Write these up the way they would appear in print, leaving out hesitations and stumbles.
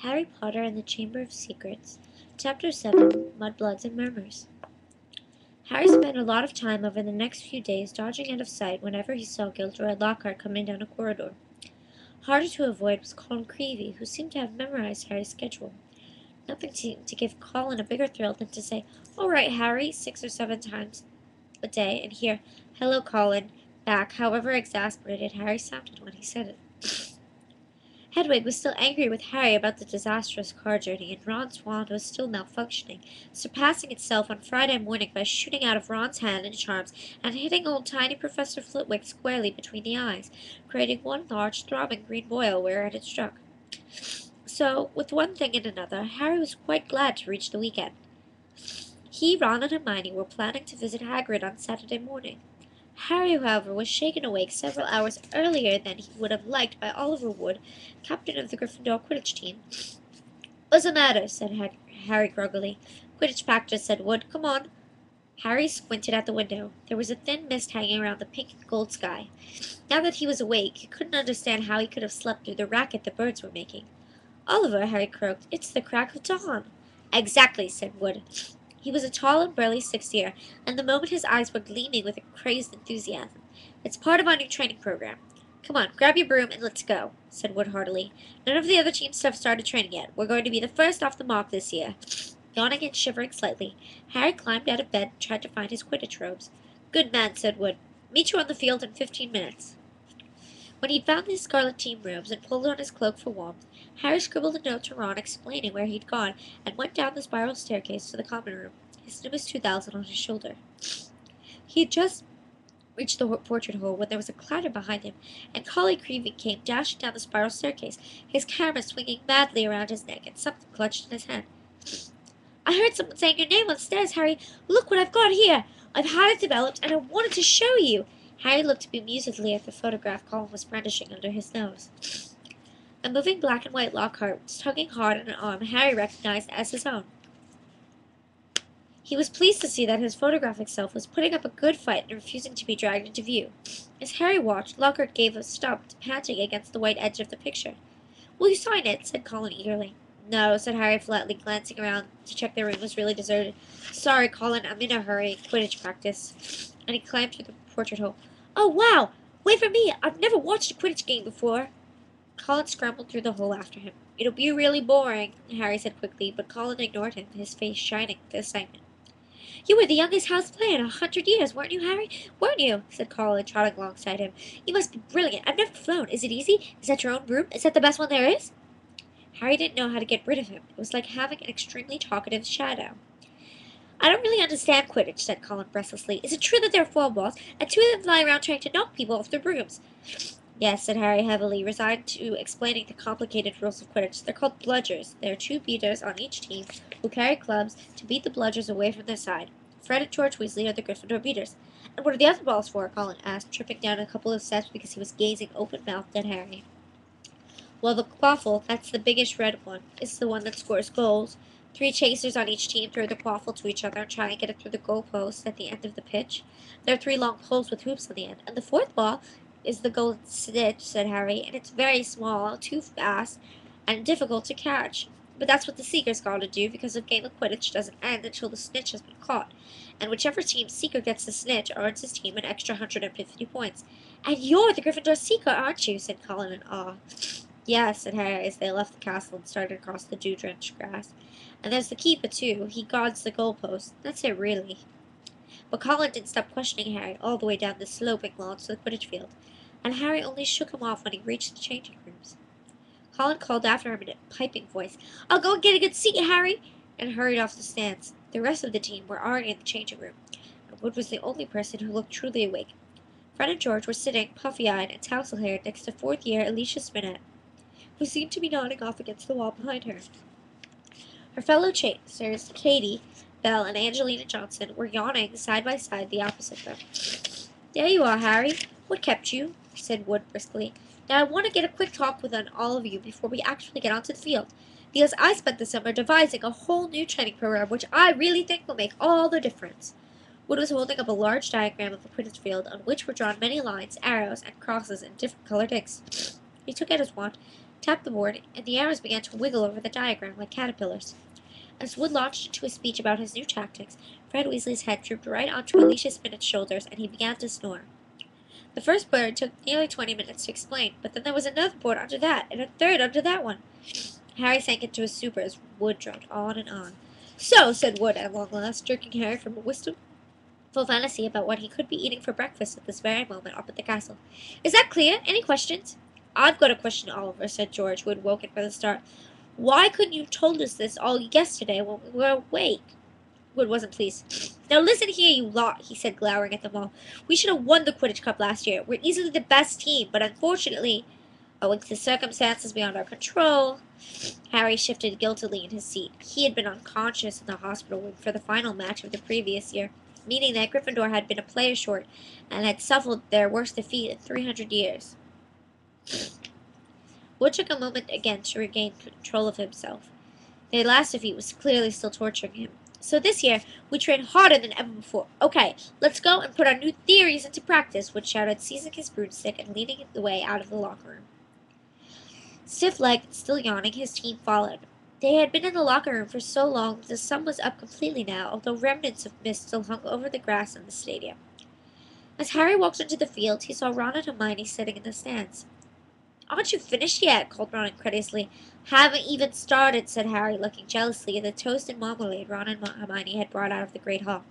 Harry Potter and the Chamber of Secrets, Chapter 7, Mudbloods and Murmurs. Harry spent a lot of time over the next few days dodging out of sight whenever he saw Gilderoy Lockhart coming down a corridor. Harder to avoid was Colin Creevey, who seemed to have memorized Harry's schedule. Nothing seemed to give Colin a bigger thrill than to say, "All right, Harry," 6 or 7 times a day, and hear, "Hello, Colin," back, however exasperated Harry sounded when he said it. Hedwig was still angry with Harry about the disastrous car journey, and Ron's wand was still malfunctioning, surpassing itself on Friday morning by shooting out of Ron's hand in charms and hitting old tiny Professor Flitwick squarely between the eyes, creating one large throbbing green boil where it had struck. So, with one thing and another, Harry was quite glad to reach the weekend. He, Ron, and Hermione were planning to visit Hagrid on Saturday morning. Harry, however, was shaken awake several hours earlier than he would have liked by Oliver Wood, captain of the Gryffindor Quidditch team. "What's the matter?" said Harry groggily. "Quidditch practice," said Wood. "Come on." Harry squinted at the window. There was a thin mist hanging around the pink and gold sky. Now that he was awake, he couldn't understand how he could have slept through the racket the birds were making. "Oliver," Harry croaked, "it's the crack of dawn." "Exactly," said Wood. He was a tall and burly 6th-year, and the moment his eyes were gleaming with a crazed enthusiasm. "It's part of our new training program." "Come on, grab your broom and let's go," said Wood heartily. "None of the other teams have started training yet. We're going to be the first off the mark this year." Yawning and shivering slightly, Harry climbed out of bed and tried to find his Quidditch robes. "Good man," said Wood. "Meet you on the field in 15 minutes." When he'd found his scarlet team robes and pulled on his cloak for warmth, Harry scribbled a note to Ron explaining where he'd gone and went down the spiral staircase to the common room, his newest 2000 on his shoulder. He had just reached the portrait hole when there was a clatter behind him, and Colin Creevey came dashing down the spiral staircase, his camera swinging madly around his neck and something clutched in his hand. "I heard someone saying your name on the stairs, Harry. Look what I've got here. I've had it developed, and I wanted to show you." Harry looked bemusedly at the photograph Colin was brandishing under his nose. A moving black and white Lockhart was tugging hard at an arm Harry recognized as his own. He was pleased to see that his photographic self was putting up a good fight and refusing to be dragged into view. As Harry watched, Lockhart gave a stump, panting against the white edge of the picture. "Will you sign it?" said Colin eagerly. "No," said Harry flatly, glancing around to check the room was really deserted. "Sorry, Colin, I'm in a hurry. Quidditch practice." And he climbed through the portrait hole. "Oh, wow! Wait for me! I've never watched a Quidditch game before." Colin scrambled through the hole after him. "It'll be really boring," Harry said quickly, but Colin ignored him, his face shining with excitement. "You were the youngest house player in 100 years, weren't you, Harry? Weren't you?" said Colin, trotting alongside him. "You must be brilliant. I've never flown. Is it easy? Is that your own broom? Is that the best one there is?" Harry didn't know how to get rid of him. It was like having an extremely talkative shadow. "I don't really understand Quidditch," said Colin breathlessly. "Is it true that there are 4 balls, and 2 of them fly around trying to knock people off their brooms?" "Yes," said Harry heavily, resigned to explaining the complicated rules of Quidditch. "They're called bludgers. There are 2 beaters on each team who carry clubs to beat the bludgers away from their side. Fred and George Weasley are the Gryffindor beaters." "And what are the other balls for?" Colin asked, tripping down a couple of steps because he was gazing open-mouthed at Harry. "Well, the quaffle, that's the biggest red one, is the one that scores goals. 3 chasers on each team throw the quaffle to each other and try and get it through the goal post at the end of the pitch. There are 3 long poles with hoops on the end. And the 4th ball is the golden snitch," said Harry, "and it's very small, too fast, and difficult to catch. But that's what the Seeker's got to do, because a game of Quidditch doesn't end until the snitch has been caught. And whichever team Seeker gets the snitch earns his team an extra 150 points. And you're the Gryffindor Seeker, aren't you?" said Colin in awe. "Yes," said Harry as they left the castle and started across the dew-drenched grass. "And there's the keeper, too. He guards the goalpost. That's it, really." But Colin didn't stop questioning Harry all the way down the sloping lawn to the Quidditch field, and Harry only shook him off when he reached the changing rooms. Colin called after him in a piping voice, "I'll go and get a good seat, Harry," and hurried off the stands. The rest of the team were already in the changing room, and Wood was the only person who looked truly awake. Fred and George were sitting, puffy-eyed and tousle-haired, next to 4th-year Alicia Spinnet, who seemed to be nodding off against the wall behind her. Her fellow chasers, Katie, Belle, and Angelina Johnson, were yawning side by side the opposite them. "There you are, Harry. What kept you?" said Wood briskly. "Now I want to get a quick talk with all of you before we actually get onto the field, because I spent the summer devising a whole new training program which I really think will make all the difference." Wood was holding up a large diagram of the Quidditch field on which were drawn many lines, arrows, and crosses in different colored inks. He took out his wand. tapped the board, and the arrows began to wiggle over the diagram like caterpillars. As Wood launched into a speech about his new tactics, Fred Weasley's head drooped right onto Alicia Spinnet's shoulders, and he began to snore. The first board took nearly 20 minutes to explain, but then there was another board under that, and a third under that one. Harry sank into a stupor as Wood droned on and on. So, said Wood at long last, jerking Harry from a wistful fantasy about what he could be eating for breakfast at this very moment up at the castle. Is that clear? Any questions? I've got a question, Oliver, said George, who had woken for the start. Why couldn't you told us this all yesterday when we were awake? Wood wasn't pleased. Now listen here, you lot, he said, glowering at them all. We should have won the Quidditch Cup last year. We're easily the best team, but unfortunately, owing to circumstances beyond our control... Harry shifted guiltily in his seat. He had been unconscious in the hospital wing for the final match of the previous year, meaning that Gryffindor had been a player short and had suffered their worst defeat in 300 years. Wood took a moment again to regain control of himself. Their last defeat was clearly still torturing him. So this year, we train harder than ever before. Okay, let's go and put our new theories into practice, Wood shouted, seizing his broomstick and leading the way out of the locker room. Stiff-legged and still yawning, his team followed. They had been in the locker room for so long that the sun was up completely now, although remnants of mist still hung over the grass in the stadium. As Harry walked into the field, he saw Ron and Hermione sitting in the stands. Aren't you finished yet? Called Ron incredulously. Haven't even started, said Harry, looking jealously at the toast and marmalade Ron and Hermione had brought out of the great hall.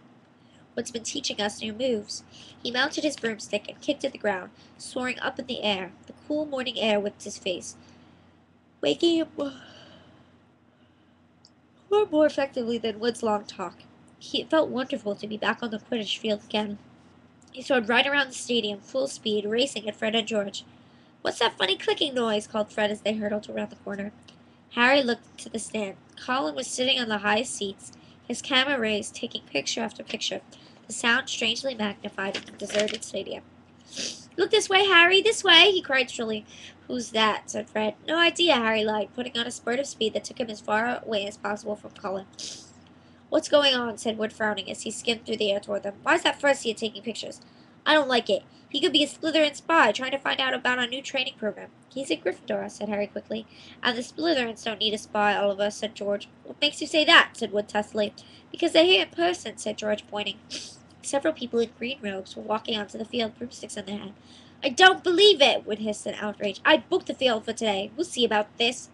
Wood's been teaching us new moves. He mounted his broomstick and kicked at the ground, soaring up in the air. The cool morning air whipped his face, waking him more effectively than Wood's long talk. It felt wonderful to be back on the Quidditch field again. He soared right around the stadium, full speed, racing at Fred and George. What's that funny clicking noise? Called Fred as they hurtled around the corner. Harry looked to the stand. Colin was sitting on the highest seats, his camera raised, taking picture after picture, the sound strangely magnified in the deserted stadium. Look this way, Harry, this way, he cried shrilly. Who's that? Said Fred. No idea, Harry lied, putting on a spurt of speed that took him as far away as possible from Colin. What's going on? Said Wood, frowning as he skimmed through the air toward them. Why's that Fresier taking pictures? I don't like it. He could be a Slytherin spy trying to find out about our new training program. He's a Gryffindor, said Harry quickly. And the Slytherins don't need a spy, Oliver, said George. What makes you say that? Said Wood testily. Because they're here in person, said George, pointing. Several people in green robes were walking onto the field, broomsticks in their hand. I don't believe it, Wood hissed in outrage. I booked the field for today. We'll see about this.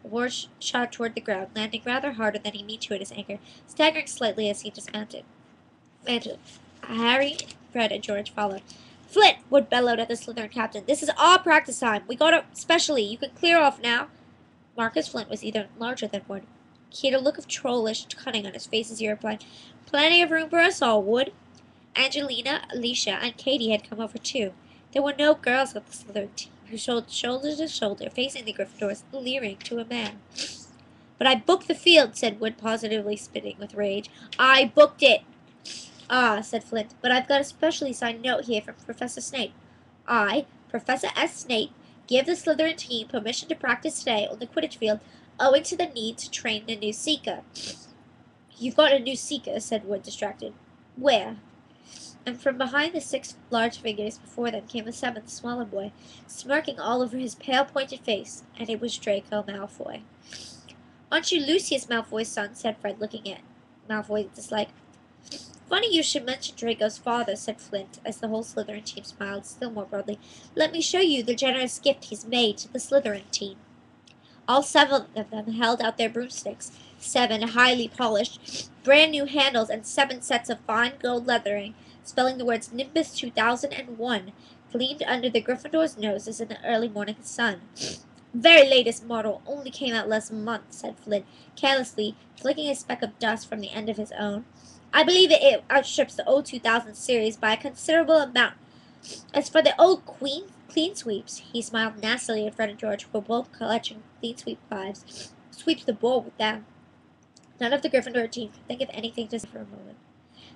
Ward shot toward the ground, landing rather harder than he meant to at his anchor, staggering slightly as he dismounted. Harry, Fred, and George followed. Flint, Wood bellowed at the Slytherin captain. This is our practice time. We got it specially. You can clear off now. Marcus Flint was even larger than Wood. He had a look of trollish cunning on his face as he replied, Plenty of room for us all, Wood. Angelina, Alicia, and Katie had come over too. There were no girls with the Slytherin team, who stood shoulder to shoulder, facing the Gryffindors, leering to a man. But I booked the field, said Wood, positively spitting with rage. I booked it. Ah, said Flint, but I've got a specially signed note here from Professor Snape. I, Professor S. Snape, give the Slytherin team permission to practice today on the Quidditch field, owing to the need to train the new Seeker. You've got a new Seeker, said Wood, distracted. Where? And from behind the 6 large figures before them came a 7th, smaller boy, smirking all over his pale-pointed face, and it was Draco Malfoy. Aren't you Lucius Malfoy's son? Said Fred, looking at Malfoy with dislike. Funny you should mention Draco's father, said Flint, as the whole Slytherin team smiled still more broadly. Let me show you the generous gift he's made to the Slytherin team. All 7 of them held out their broomsticks, 7 highly polished, brand-new handles, and 7 sets of fine gold leathering, spelling the words Nimbus 2001, gleamed under the Gryffindors' noses in the early morning sun. Very latest model, only came out last month, said Flint, carelessly, flicking a speck of dust from the end of his own. I believe it outstrips the old 2000 series by a considerable amount. As for the old clean sweeps, he smiled nastily at Fred and George, who were both collecting clean sweep vibes. Sweeps the board with them. None of the Gryffindor team could think of anything to say for a moment.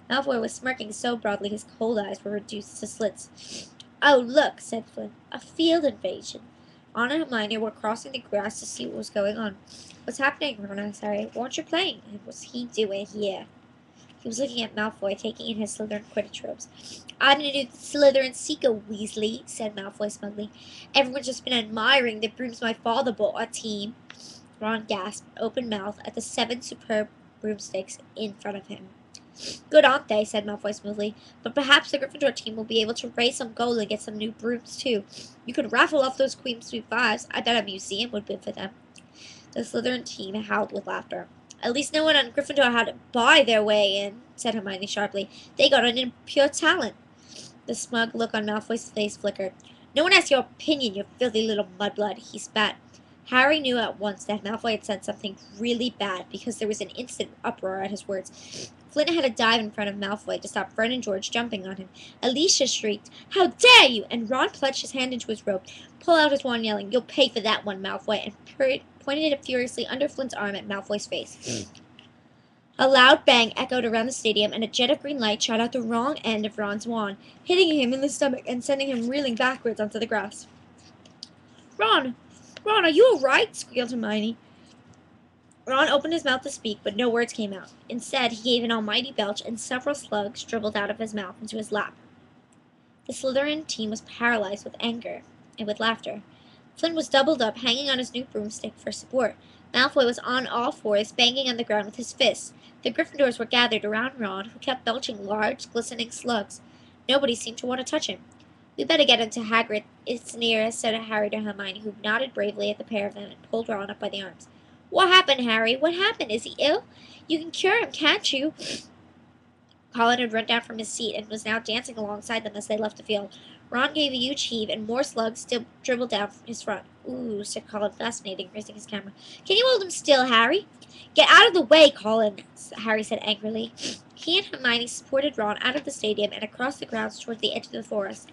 Malfoy was smirking so broadly his cold eyes were reduced to slits. Oh, look, said Flint. A field invasion. Ron and Hermione were crossing the grass to see what was going on. What's happening, Ron asked Harry. Weren't you playing? And what's he doing here? He was looking at Malfoy, taking in his Slytherin Quidditch robes. "I'm the new Slytherin Seeker, Weasley," said Malfoy smugly. "Everyone's just been admiring the brooms my father bought our team." Ron gasped, open-mouthed, at the 7 superb broomsticks in front of him. "Good, aren't they?" said Malfoy smoothly. "But perhaps the Gryffindor team will be able to raise some gold and get some new brooms, too. You could raffle off those Queen Sweep 5s. I bet a museum would bid for them." The Slytherin team howled with laughter. "At least no one on Gryffindor had to buy their way in," said Hermione sharply. "They got it in pure talent." The smug look on Malfoy's face flickered. "No one asked your opinion, you filthy little mudblood," he spat. Harry knew at once that Malfoy had said something really bad because there was an instant uproar at his words. Flint had to dive in front of Malfoy to stop Fred and George jumping on him. Alicia shrieked, "How dare you!" and Ron plunged his hand into his robe, pulled out his wand, yelling, "You'll pay for that one, Malfoy," and pointed it furiously under Flint's arm at Malfoy's face. A loud bang echoed around the stadium, and a jet of green light shot out the wrong end of Ron's wand, hitting him in the stomach and sending him reeling backwards onto the grass. "Ron! Ron, are you all right?" squealed Hermione. Ron opened his mouth to speak, but no words came out. Instead, he gave an almighty belch, and several slugs dribbled out of his mouth into his lap. The Slytherin team was paralyzed with anger and with laughter. Flynn was doubled up, hanging on his new broomstick for support. Malfoy was on all fours, banging on the ground with his fists. The Gryffindors were gathered around Ron, who kept belching large, glistening slugs. Nobody seemed to want to touch him. "We better get him to Hagrid, it's nearest," said Harry to Hermione, who nodded bravely at the pair of them and pulled Ron up by the arms. "What happened, Harry? What happened? Is he ill? You can cure him, can't you?" Colin had run down from his seat and was now dancing alongside them as they left the field. Ron gave a huge heave, and more slugs still dribbled down from his front. "Ooh," said Colin, fascinating, raising his camera. "Can you hold him still, Harry?" "Get out of the way, Colin," Harry said angrily. He and Hermione supported Ron out of the stadium and across the grounds toward the edge of the forest.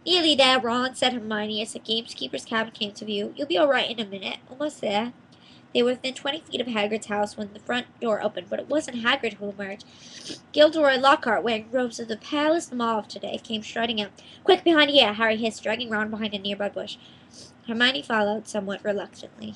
"Nearly there, Ron," said Hermione as the gamekeeper's cabin came to view. "You'll be all right in a minute. Almost there." They were within 20 feet of Hagrid's house when the front door opened, but it wasn't Hagrid who emerged. Gilderoy Lockhart, wearing robes of the palest mauve today, came striding out. "Quick, behind here!" Harry hissed, dragging Ron behind a nearby bush. Hermione followed, somewhat reluctantly.